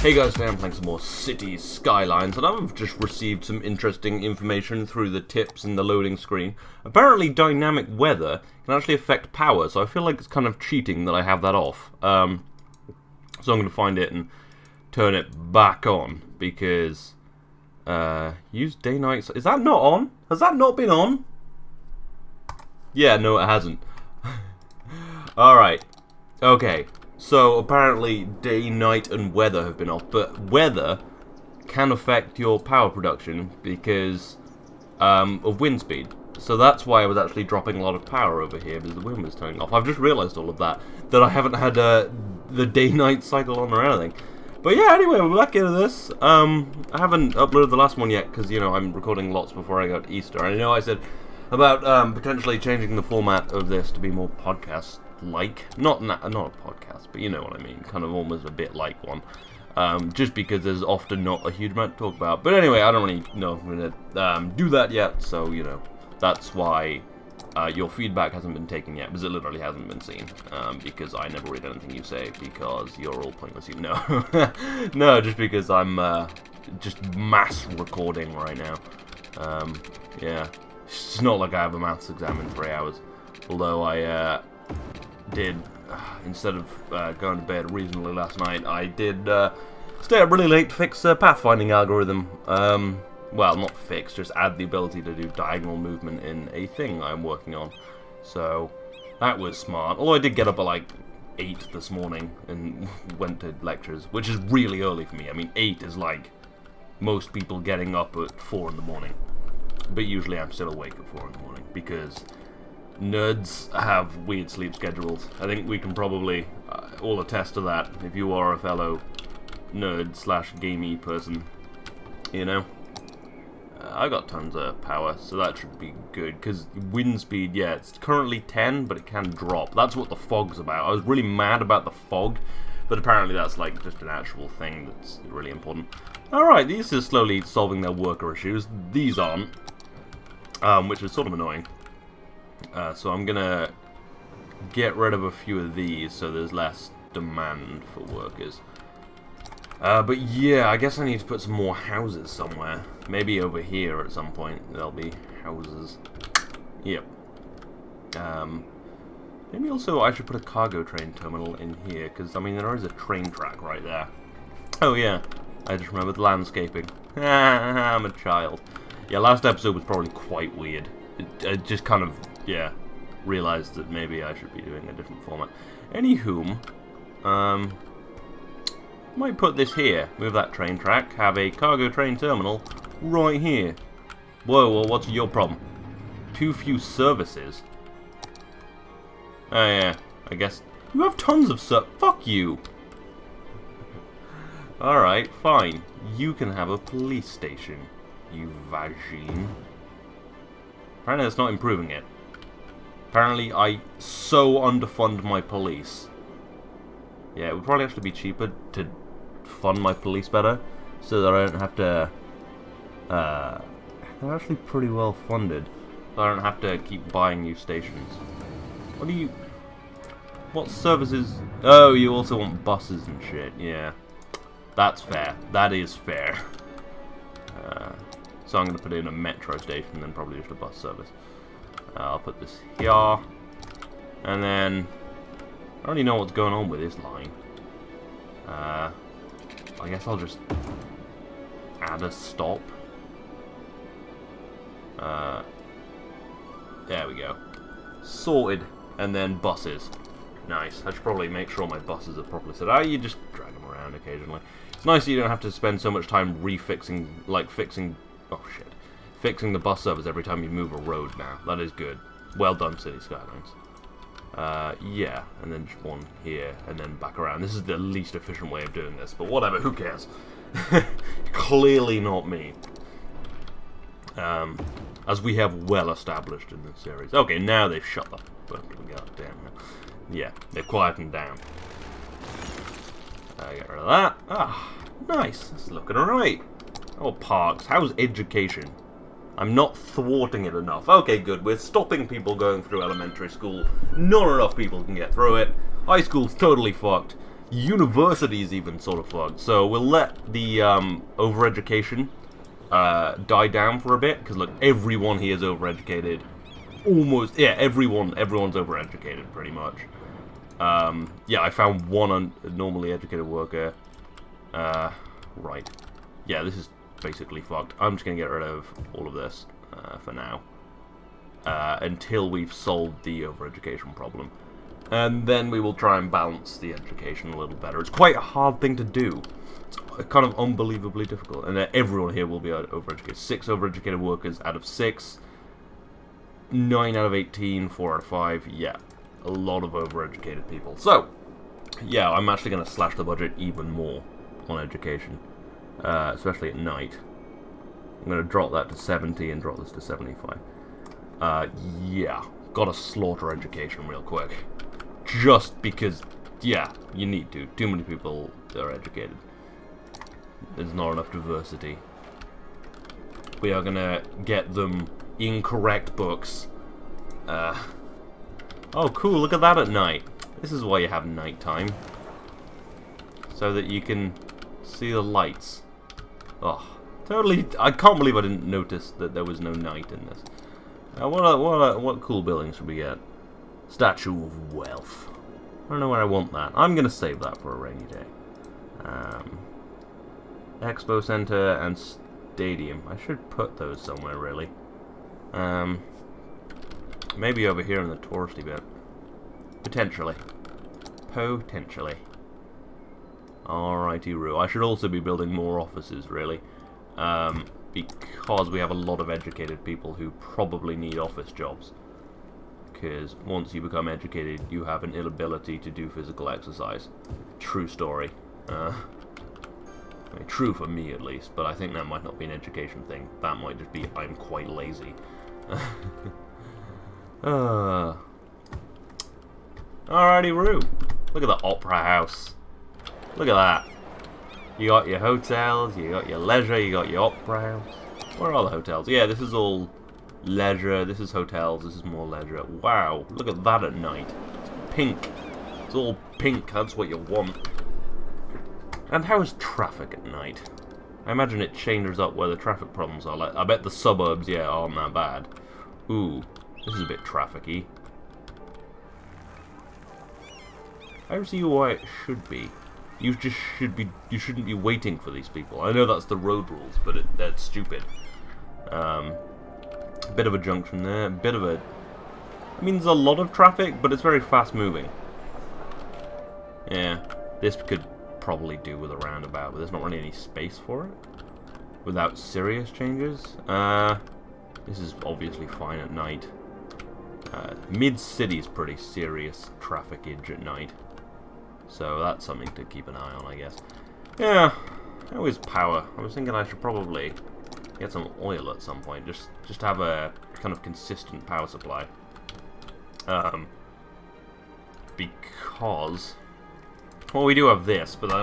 Hey guys, today I'm playing some more Cities Skylines, and I've just received some interesting information through the tips in the loading screen. Apparently dynamic weather can actually affect power, so I feel like it's kind of cheating that I have that off. So I'm going to find it and turn it back on, because use day-night... Is that not on? Has that not been on? Yeah, no it hasn't. Alright, okay. So, apparently, day, night, and weather have been off, but weather can affect your power production because of wind speed. So that's why I was actually dropping a lot of power over here, because the wind was turning off. I've just realised all of that I haven't had the day-night cycle on or anything. But yeah, anyway, we're back into this. I haven't uploaded the last one yet, because, you know, I'm recording lots before I go to Easter. And I know I said about potentially changing the format of this to be more podcast not a podcast, but you know what I mean, kind of almost a bit like one, just because there's often not a huge amount to talk about. But anyway, I don't really know if I'm gonna do that yet, so you know, that's why your feedback hasn't been taken yet, because it literally hasn't been seen, because I never read anything you say, because you're all pointless. You know, no, just because I'm just mass recording right now. Yeah, it's not like I have a maths exam in 3 hours, although I did, instead of going to bed reasonably last night, I did stay up really late to fix a pathfinding algorithm. Well, not fix, just add the ability to do diagonal movement in a thing I'm working on. So, that was smart. Although I did get up at like 8 this morning and went to lectures, which is really early for me. I mean, 8 is like most people getting up at 4 in the morning. But usually I'm still awake at 4 in the morning, because nerds have weird sleep schedules. I think we can probably all attest to that if you are a fellow nerd / gamey person, you know. I got tons of power, so that should be good, because wind speed, yeah, it's currently 10, but it can drop. That's what the fog's about. I was really mad about the fog, but apparently that's like just an actual thing that's really important. Alright, these are slowly solving their worker issues. These aren't, which is sort of annoying. So I'm gonna get rid of a few of these so there's less demand for workers. But yeah, I guess I need to put some more houses somewhere. Maybe over here at some point there'll be houses. Yep. Maybe also I should put a cargo train terminal in here, because I mean there is a train track right there. Oh yeah, I just remembered landscaping. I'm a child. Yeah, last episode was probably quite weird. It just kind of, yeah, realized that maybe I should be doing a different format. Anywho, might put this here, move that train track, have a cargo train terminal right here. Whoa, well, what's your problem? Too few services. Oh yeah, I guess you have tons of fuck you. Alright, fine. You can have a police station, you vagine. Apparently that's not improving it. Apparently I so underfund my police. Yeah, it would probably actually be cheaper to fund my police better, so that I don't have to... they're actually pretty well funded. So I don't have to keep buying new stations. What do you... What services... Oh, you also want buses and shit, yeah. That's fair. That is fair. So I'm going to put in a metro station and then probably just a bus service. I'll put this here. And then... I don't really know what's going on with this line. I guess I'll just add a stop. There we go. Sorted. And then buses. Nice. I should probably make sure my buses are properly set out. You just drag them around occasionally. It's nice that you don't have to spend so much time refixing, like fixing... Oh shit. Fixing the bus service every time you move a road now. That is good. Well done, City Skylines. Yeah, and then just one here, and then back around. This is the least efficient way of doing this, but whatever, who cares? Clearly not me. As we have well established in this series. Okay, now they've shut the fucking goddamn. Yeah, they've quietened down. Get rid of that. Ah, nice. That's looking alright. Oh, parks. How's education? I'm not thwarting it enough. Okay, good. We're stopping people going through elementary school. Not enough people can get through it. High school's totally fucked. University's even sort of fucked. So we'll let the overeducation die down for a bit, because look, everyone here is overeducated. Almost, yeah, everyone's overeducated pretty much. Yeah, I found one normally educated worker. Right. Yeah, this is basically fucked. I'm just gonna get rid of all of this for now. Until we've solved the overeducation problem. And then we will try and balance the education a little better. It's quite a hard thing to do. It's kind of unbelievably difficult. And everyone here will be overeducated. 6 overeducated workers out of 6. 9 out of 18, 4 out of 5. Yeah, a lot of overeducated people. So, yeah, I'm actually going to slash the budget even more on education. Especially at night. I'm going to drop that to 70 and drop this to 75. Yeah, gotta slaughter education real quick. Just because, yeah, you need to. Too many people are educated. There's not enough diversity. We are gonna get them incorrect books. Oh, cool, look at that at night. This is why you have nighttime. So that you can see the lights. Oh, totally, I can't believe I didn't notice that there was no night in this. What cool buildings should we get? Statue of Wealth. I don't know where I want that. I'm gonna save that for a rainy day. Expo Center and Stadium. I should put those somewhere, really. Maybe over here in the touristy bit. Potentially. Potentially. Alrighty, Roo. I should also be building more offices, really. Because we have a lot of educated people who probably need office jobs. Because once you become educated, you have an inability to do physical exercise. True story. I mean, true for me, at least, but I think that might not be an education thing. That might just be, I'm quite lazy. Alrighty, Roo. Look at the Opera House. Look at that. You got your hotels, you got your leisure, you got your opera house. Where are the hotels? Yeah, this is all leisure, this is hotels, this is more leisure. Wow, look at that at night. It's pink. It's all pink, that's what you want. And how is traffic at night? I imagine it changes up where the traffic problems are. Like, I bet the suburbs, yeah, aren't that bad. Ooh, this is a bit traffic-y. I don't see why it should be. You shouldn't be waiting for these people. I know that's the road rules, but that's stupid. Bit of a junction there, bit of a... I mean, there's a lot of traffic, but it's very fast moving. Yeah, this could probably do with a roundabout, but there's not really any space for it. Without serious changes. This is obviously fine at night. Mid-city's pretty serious traffickage at night. So that's something to keep an eye on, I guess. Yeah, how is power? I was thinking I should probably get some oil at some point, just have a kind of consistent power supply. Because, well, we do have this, but that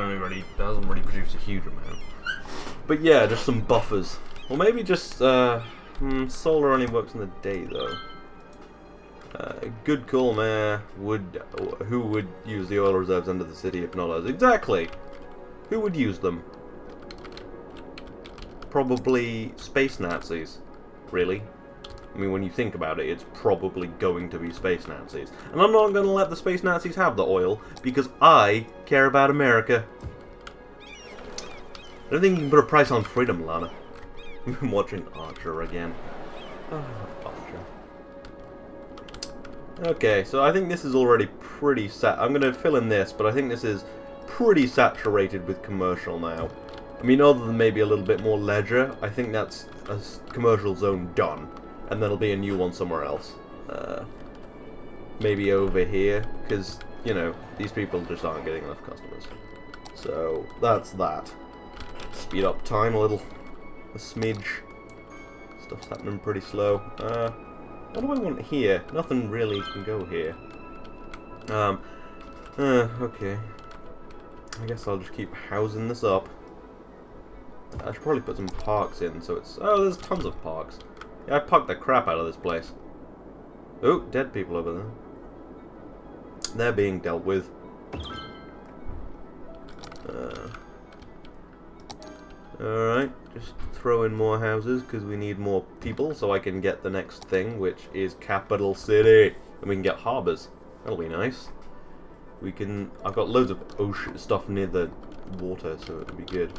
doesn't really produce a huge amount. But yeah, just some buffers. Or maybe just solar only works in the day though. Good call, Mayor. Who would use the oil reserves under the city if not us? Exactly! Who would use them? Probably space Nazis. Really? I mean, when you think about it, it's probably going to be space Nazis. And I'm not going to let the space Nazis have the oil, because I care about America. I don't think you can put a price on freedom, Lana. I've been watching Archer again. Oh, Archer. Okay, so I think this is already pretty I'm going to fill in this, but I think this is pretty saturated with commercial now. I mean, other than maybe a little bit more leisure, I think that's a commercial zone done. And there'll be a new one somewhere else. Maybe over here, because, you know, these people just aren't getting enough customers. So, that's that. Speed up time a smidge. Stuff's happening pretty slow. What do I want here? Nothing really can go here. Okay. I guess I'll just keep housing this up. I should probably put some parks in, so it's... Oh, there's tons of parks. Yeah, I parked the crap out of this place. Oh, dead people over there. They're being dealt with. Alright, just throw in more houses because we need more people so I can get the next thing, which is Capital City. And we can get harbours. That'll be nice. We can... I've got loads of ocean stuff near the water, so it'll be good.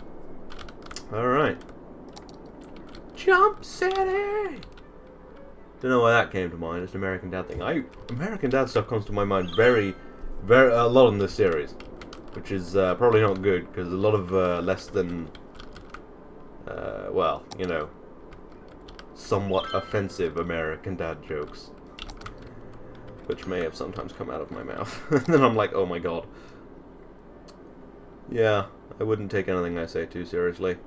Alright. Jump City! Don't know why that came to mind. It's an American Dad thing. American Dad stuff comes to my mind very a lot in this series, which is probably not good because a lot of less than well, you know, somewhat offensive American Dad jokes, which may have sometimes come out of my mouth. And then I'm like, oh my god. Yeah, I wouldn't take anything I say too seriously.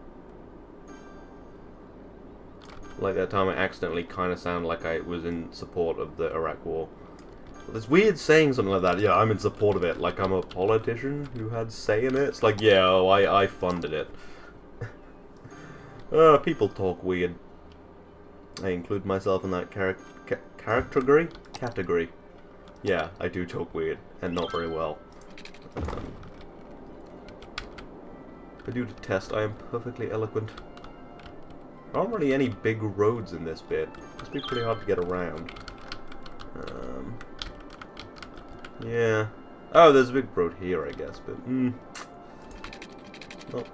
Like that time I accidentally kind of sounded like I was in support of the Iraq War. But it's weird saying something like that. Yeah, I'm in support of it. Like I'm a politician who had say in it. It's like, yeah, oh, I funded it. People talk weird. I include myself in that category. Yeah, I do talk weird, and not very well. I do detest I am perfectly eloquent. There aren't really any big roads in this bit. Must be pretty hard to get around. Yeah. Oh, there's a big road here, I guess, but not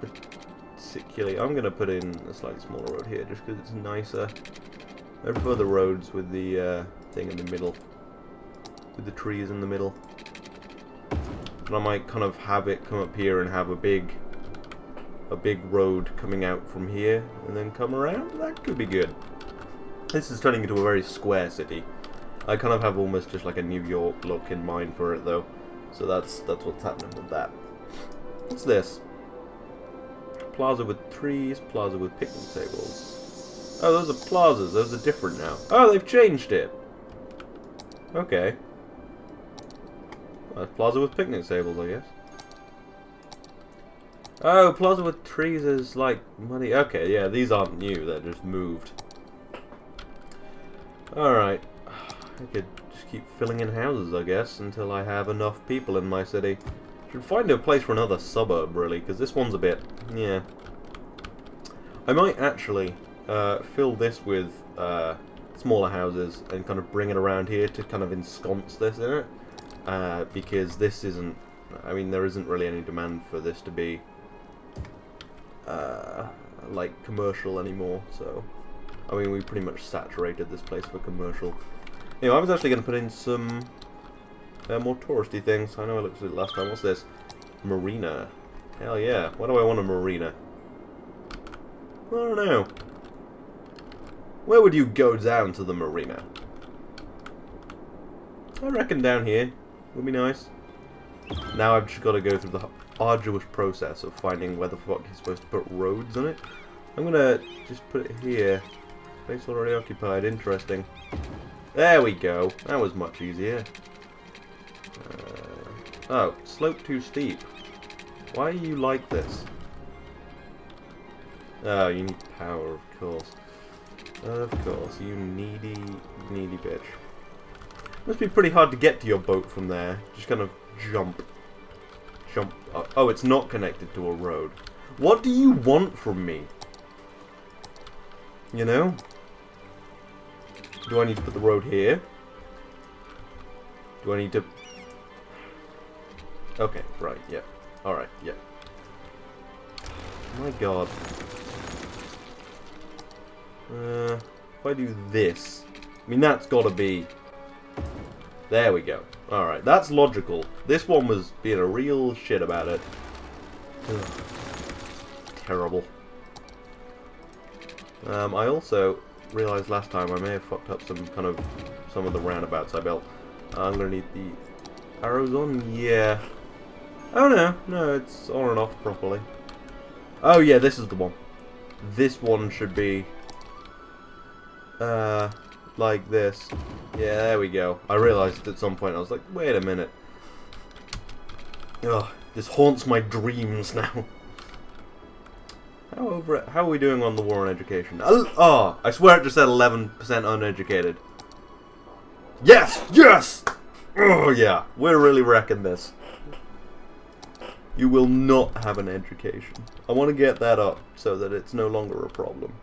particularly. I'm gonna put in a slightly smaller road here just because it's nicer. I prefer the roads with the thing in the middle, with the trees in the middle. And I might kind of have it come up here and have a big road coming out from here and then come around. That could be good. This is turning into a very square city. I kind of have almost just like a New York look in mind for it though. So that's what's happening with that. What's this? Plaza with trees, plaza with picnic tables. Oh, those are plazas. Those are different now. Oh, they've changed it. Okay. Well, plaza with picnic tables, I guess. Oh, plaza with trees is like money. Okay, yeah, these aren't new. They're just moved. Alright. I could just keep filling in houses, I guess, until I have enough people in my city. Should find a place for another suburb, really, because this one's a bit... yeah. I might actually fill this with smaller houses and kind of bring it around here to kind of ensconce this in it. Because this isn't... I mean, there isn't really any demand for this to be like commercial anymore, so... I mean, we pretty much saturated this place for commercial. Anyway, I was actually going to put in some more touristy things. I know I looked at it last time. What's this? Marina. Hell yeah. Why do I want a marina? I don't know. Where would you go down to the marina? I reckon down here would be nice. Now I've just got to go through the arduous process of finding where the fuck you're supposed to put roads on it. I'm going to just put it here. Space already occupied. Interesting. There we go. That was much easier. Oh, slope too steep. Why are you like this? Oh, you need power, of course. Of course, you needy bitch. Must be pretty hard to get to your boat from there. Just kind of jump. Jump up. Oh, it's not connected to a road. What do you want from me? You know? Do I need to put the road here? Do I need to... Okay, right, yeah. Alright, yeah. My god. If I do this... I mean, that's gotta be... There we go. Alright, that's logical. This one was being a real shit about it. Ugh. Terrible. I also realised last time I may have fucked up some of the roundabouts I built. I'm gonna need the arrows on. Yeah. Oh no, it's on and off properly. Oh yeah, this is the one. This one should be like this. Yeah, there we go. I realised at some point I was like, wait a minute. Ugh, this haunts my dreams now. How are we doing on the war on education? Oh, I swear it just said 11% uneducated. Yes! Yes! Oh, yeah. We're really wrecking this. You will not have an education. I want to get that up so that it's no longer a problem.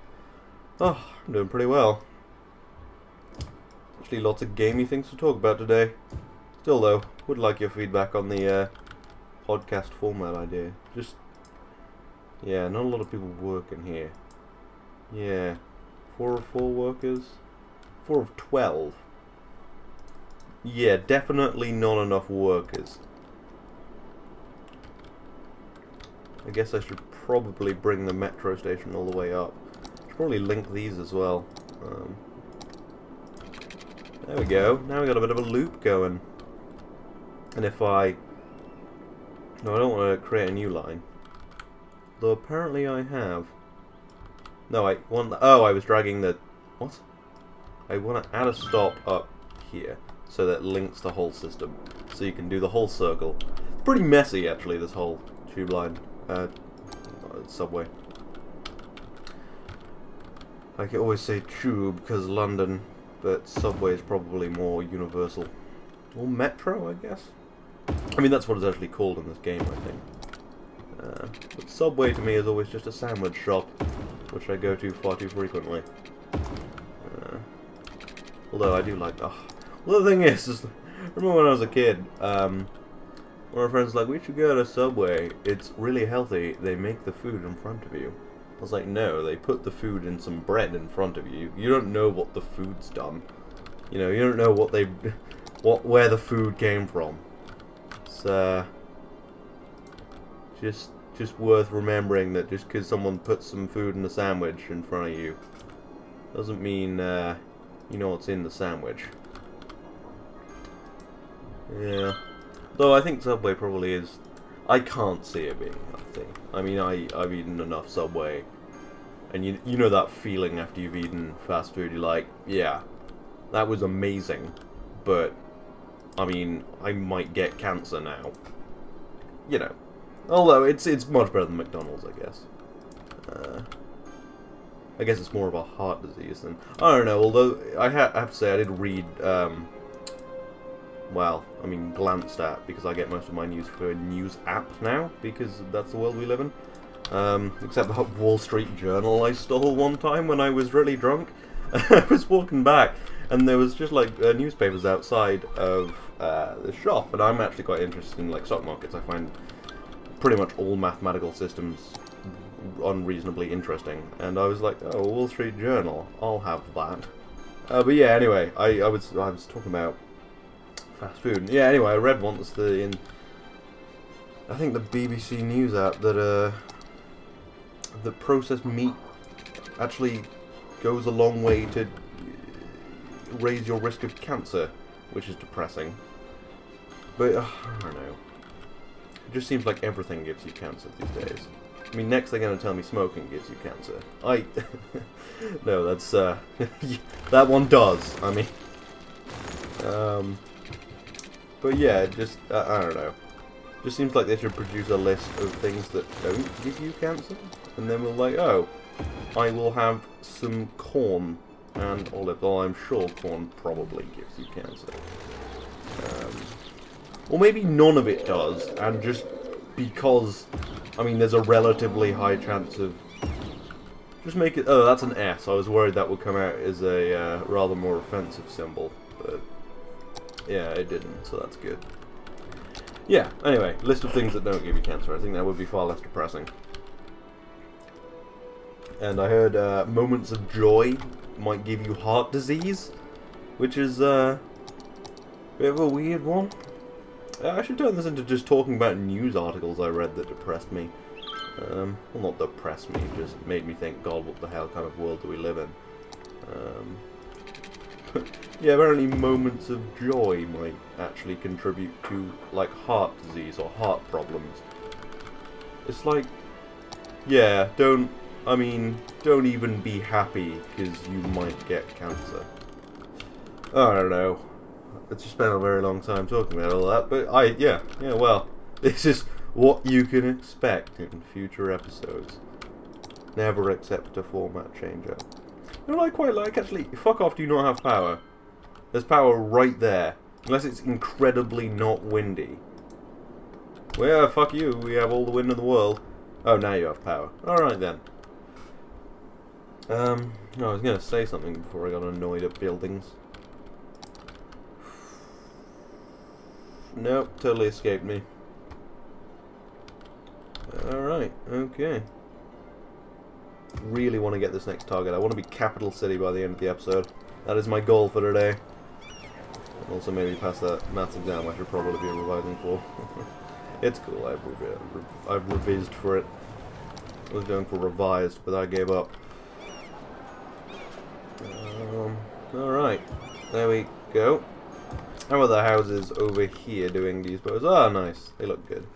Oh, I'm doing pretty well. Actually, lots of gamey things to talk about today. Still though, would like your feedback on the podcast format idea. Just, yeah, not a lot of people working here. Yeah, 4 of 4 workers? 4 of 12. Yeah, definitely not enough workers. I guess I should probably bring the metro station all the way up. Should probably link these as well. There we go. Now we got a bit of a loop going. And if I... No, I don't want to create a new line. Though apparently I have. No, I want... Oh, I was dragging the... What? I want to add a stop up here. So that links the whole system. So you can do the whole circle. It's pretty messy, actually, this whole tube line. Subway. I can always say tube because London, but subway is probably more universal. Or metro, I guess? I mean, that's what it's actually called in this game, I think. But subway to me is always just a sandwich shop, which I go to far too frequently. Although I do like... Oh. Well, the thing is remember when I was a kid, one of my friends was like, we should go to Subway, it's really healthy, they make the food in front of you. I was like, no, they put the food in some bread in front of you. You don't know what the food's done. You know, you don't know what they... where the food came from. It's, just worth remembering that just because someone puts some food in a sandwich in front of you, doesn't mean, you know what's in the sandwich. Yeah. Though I think Subway probably is... I can't see it being healthy. I mean, I've eaten enough Subway. And you know that feeling after you've eaten fast food, you're like, yeah, that was amazing. But, I mean, I might get cancer now. You know. Although, it's much better than McDonald's, I guess. I guess it's more of a heart disease than... I don't know, although I have to say I did read... well, I mean, glanced at, because I get most of my news for a news app now, because that's the world we live in. Except that Wall Street Journal I stole one time when I was really drunk. I was walking back, and there was just, like, newspapers outside of the shop, and I'm actually quite interested in, like, stock markets. I find pretty much all mathematical systems unreasonably interesting, and I was like, oh, Wall Street Journal, I'll have that. But yeah, anyway, I was talking about fast food. Yeah, anyway, I read once in I think the BBC News app that that processed meat actually goes a long way to raise your risk of cancer, which is depressing. But I don't know. It just seems like everything gives you cancer these days. I mean, next they're going to tell me smoking gives you cancer. No, that's that one does. I mean, but yeah, just I don't know. Just seems like they should produce a list of things that don't give you cancer, and then we're like, oh, I will have some corn and olive oil. I'm sure corn probably gives you cancer. Or maybe none of it does, and just because, I mean, there's a relatively high chance of... Just make it... Oh, that's an S. I was worried that would come out as a rather more offensive symbol, but yeah, it didn't, so that's good. Yeah, anyway, list of things that don't give you cancer. I think that would be far less depressing. And I heard moments of joy might give you heart disease, which is a bit of a weird one. I should turn this into just talking about news articles I read that depressed me. Well, not depressed me, just made me think, God, what the hell kind of world do we live in? Yeah, apparently moments of joy might actually contribute to, like, heart disease or heart problems. It's like, yeah, don't even be happy, because you might get cancer. I don't know. It's just spent a very long time talking about all that, but yeah, well, this is what you can expect in future episodes. Never accept a format changer. You know what I quite like, actually? Fuck off, do you not have power? There's power right there. Unless it's incredibly not windy. Well, yeah, fuck you. We have all the wind in the world. Oh, now you have power. Alright then. No, I was going to say something before I got annoyed at buildings. Nope, totally escaped me. Alright, okay. Really want to get this next target. I want to be capital city by the end of the episode. That is my goal for today. Also maybe pass that maths exam I should probably be revising for. It's cool, I've revised for it. I was going for revised, but I gave up. Alright, there we go. How are the houses over here doing these poses? Ah, nice, they look good.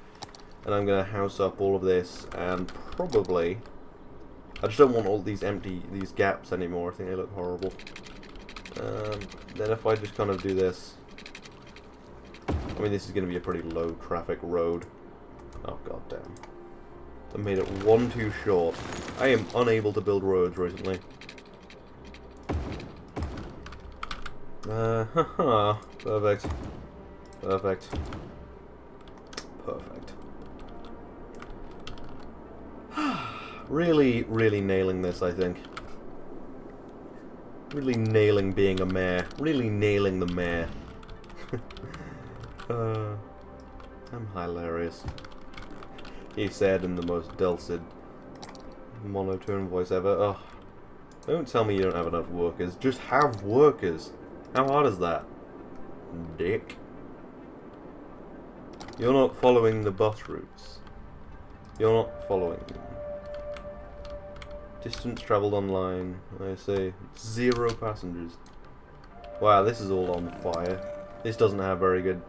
And I'm going to house up all of this, and probably... I just don't want all these these gaps anymore, I think they look horrible. Then if I just kind of do this... I mean, this is going to be a pretty low traffic road. Oh, goddamn. I made it one too short. I am unable to build roads recently. Haha. Perfect. Perfect. Perfect. Really, really nailing this, I think. Really nailing being a mayor. Really nailing the mayor. I'm hilarious. He said in the most dulcet, monotone voice ever. Oh, don't tell me you don't have enough workers. Just have workers. How hard is that? Dick. You're not following the bus routes. You're not following them. Distance travelled online. I say 0 passengers. Wow, this is all on fire. This doesn't have very good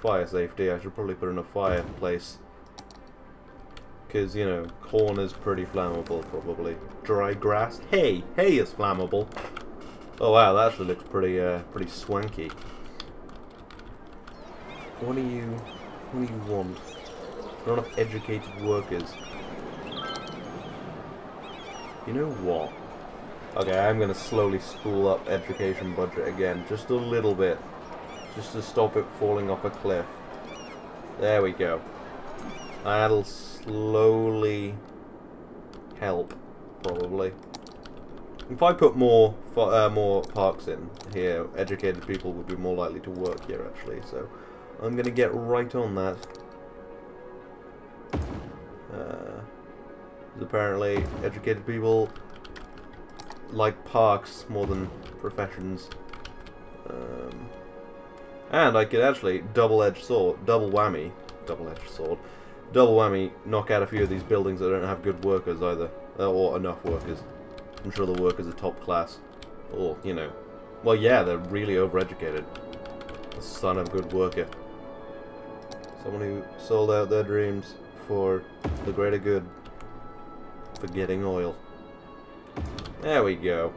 fire safety. I should probably put in a fireplace. Because, you know, corn is pretty flammable, probably. Dry grass. Hay! Hay is flammable. Oh wow, that actually looks pretty, pretty swanky. What do you want? Not enough educated workers. You know what? Okay, I'm gonna slowly spool up education budget again, just a little bit. Just to stop it falling off a cliff. There we go. That'll slowly help, probably. If I put more parks in here, educated people would be more likely to work here, actually. So I'm gonna get right on that. Apparently, educated people like parks more than professions. And I could actually double whammy, knock out a few of these buildings that don't have good workers either, or enough workers. I'm sure the workers are top class, or, you know, well, yeah, they're really overeducated. The son of a good worker. Someone who sold out their dreams for the greater good. For getting oil. There we go.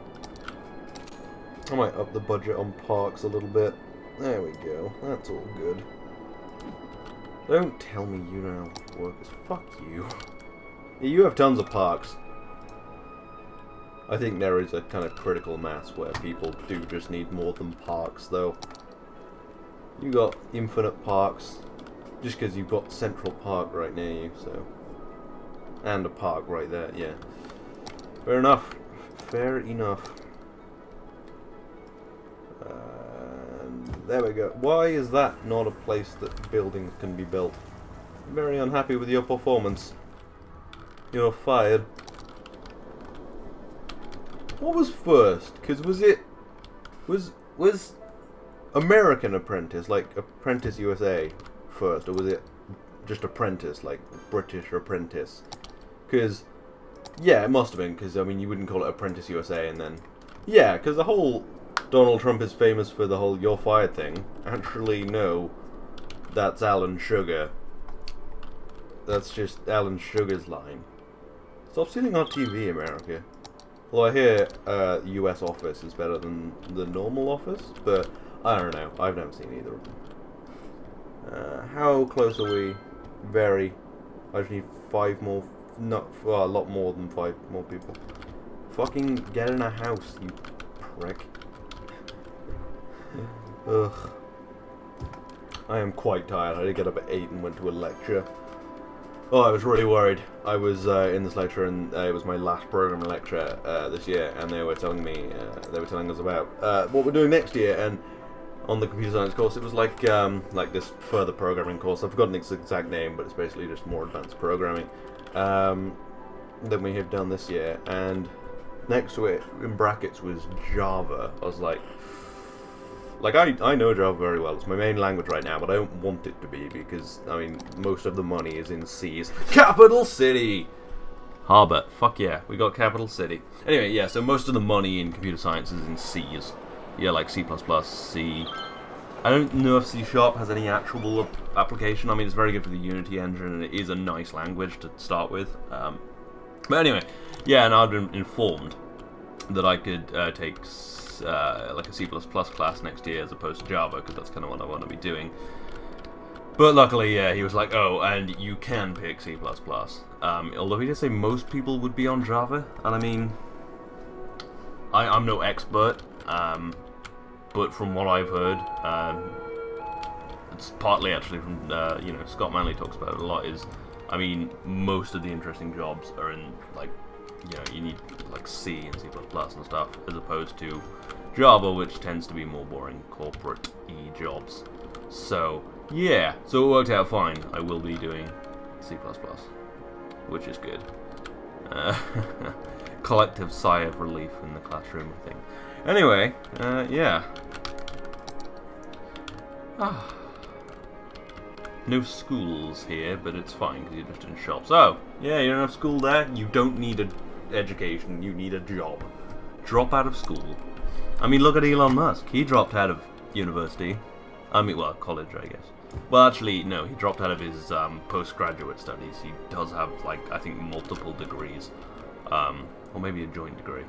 I might up the budget on parks a little bit. There we go. That's all good. Don't tell me you don't have workers. Fuck you. Yeah, you have tons of parks. I think there is a kind of critical mass where people do just need more than parks, though. You got infinite parks, just because you've got Central Park right near you, so... And a park right there, yeah. Fair enough. Fair enough. There we go. Why is that not a place that buildings can be built? I'm very unhappy with your performance. You're fired. What was first? Because was American Apprentice, like Apprentice USA, first, or was it just Apprentice, like British Apprentice? Because, yeah, it must have been, because, I mean, you wouldn't call it Apprentice USA and then... Yeah, because the whole Donald Trump is famous for the whole "you're fired" thing. Actually, no. That's Alan Sugar. That's just Alan Sugar's line. Stop stealing our TV, America. Well, I hear US Office is better than the normal Office, but I don't know. I've never seen either of them. How close are we? Very. I just need 5 more... Not, well, a lot more than 5 more people. Fucking get in a house, you prick. Ugh. I am quite tired. I did get up at 8 and went to a lecture. Oh, I was really worried. I was in this lecture, and it was my last programming lecture this year, and they were telling me, they were telling us about what we're doing next year, and on the computer science course, it was like this further programming course. I've forgotten its exact name, but it's basically just more advanced programming than we have done this year. And next to it, in brackets, was Java. I was like, I know Java very well. It's my main language right now, but I don't want it to be because, I mean, most of the money is in C's. Capital City! Harbour. Fuck yeah, we got Capital City. Anyway, yeah, so most of the money in computer science is in C's. Yeah, like C++, C. I don't know if C# has any actual application. I mean, it's very good for the Unity engine, and it is a nice language to start with. But anyway, yeah, and I've been informed that I could take like a C++ class next year as opposed to Java, because that's kind of what I want to be doing. But luckily, yeah, he was like, oh, and you can pick C++. Although he did say most people would be on Java, and I mean, I'm no expert, but from what I've heard, it's partly actually from, you know, Scott Manley talks about it a lot, is, I mean, most of the interesting jobs are in, like, you know, you need, like, C and C++ and stuff, as opposed to Java, which tends to be more boring corporate-y jobs. So, yeah, so it worked out fine. I will be doing C++, which is good. Collective sigh of relief in the classroom, I think. Anyway, yeah. No schools here, but it's fine because you're just in shops. Oh, yeah, you don't have school there? You don't need an education, you need a job. Drop out of school. I mean, look at Elon Musk. He dropped out of university. I mean, well, college, I guess. Well, actually, no, he dropped out of his postgraduate studies. He does have, like, I think multiple degrees. Or maybe a joint degree.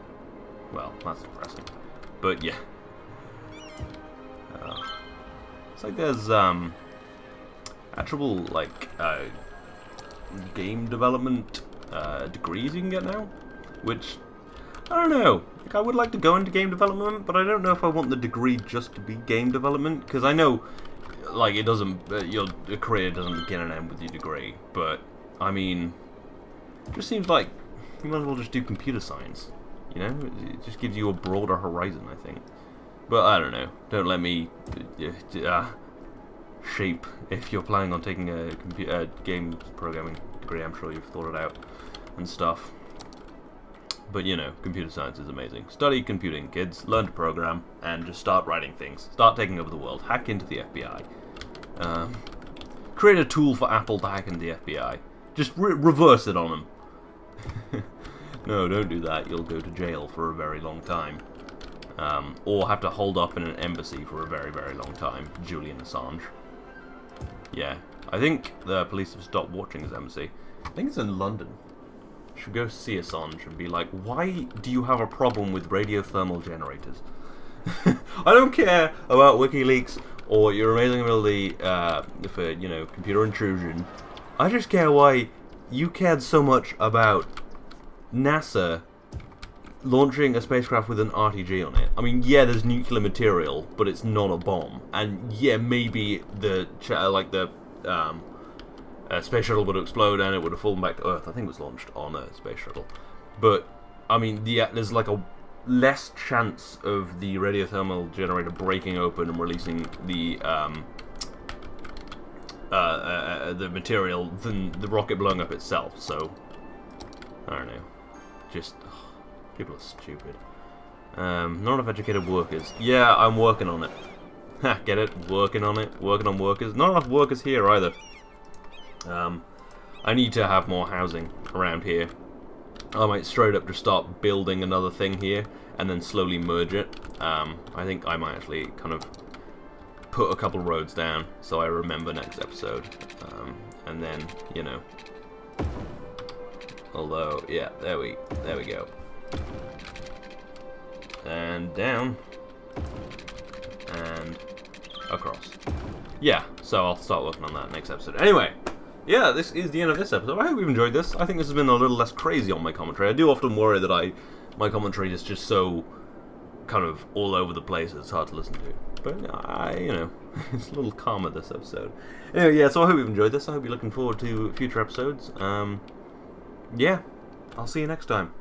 Well, that's depressing. But, yeah. It's like there's, actual, like, game development degrees you can get now. Which, I don't know. Like, I would like to go into game development, but I don't know if I want the degree just to be game development. Because I know, like, it doesn't, your career doesn't begin and end with your degree. But, I mean, it just seems like you might as well just do computer science. You know, it just gives you a broader horizon, I think. But I don't know. Don't let me shape if you're planning on taking a game programming degree. I'm sure you've thought it out and stuff. But you know, computer science is amazing. Study computing, kids. Learn to program and just start writing things. Start taking over the world. Hack into the FBI. Create a tool for Apple to hack into the FBI. Just reverse it on them. No, don't do that. You'll go to jail for a very long time. Or have to hold up in an embassy for a very, very long time. Julian Assange. Yeah. I think the police have stopped watching his embassy. I think it's in London. Should go see Assange and be like, why do you have a problem with radiothermal generators? I don't care about WikiLeaks or your amazing ability for, you know, computer intrusion. I just care why you cared so much about NASA launching a spacecraft with an RTG on it. I mean, yeah, there's nuclear material, but it's not a bomb. And yeah, maybe the space shuttle would explode and it would have fallen back to Earth. I think it was launched on a space shuttle. But I mean, yeah, there's like a less chance of the radiothermal generator breaking open and releasing the material than the rocket blowing up itself. So I don't know. Just people are stupid. Not enough educated workers. Yeah, I'm working on it. Ha, get it? Working on it. Working on workers. Not enough workers here either. I need to have more housing around here. I might straight up just start building another thing here and then slowly merge it. I think I might actually kind of put a couple roads down so I remember next episode. And then, you know. Although, yeah, there we go. And down. And across. Yeah, so I'll start working on that next episode. Anyway, yeah, this is the end of this episode. I hope you've enjoyed this. I think this has been a little less crazy on my commentary. I do often worry that my commentary is just so kind of all over the place. It's hard to listen to. But, you know, it's a little calmer this episode. Anyway, yeah, so I hope you've enjoyed this. I hope you're looking forward to future episodes. Yeah, I'll see you next time.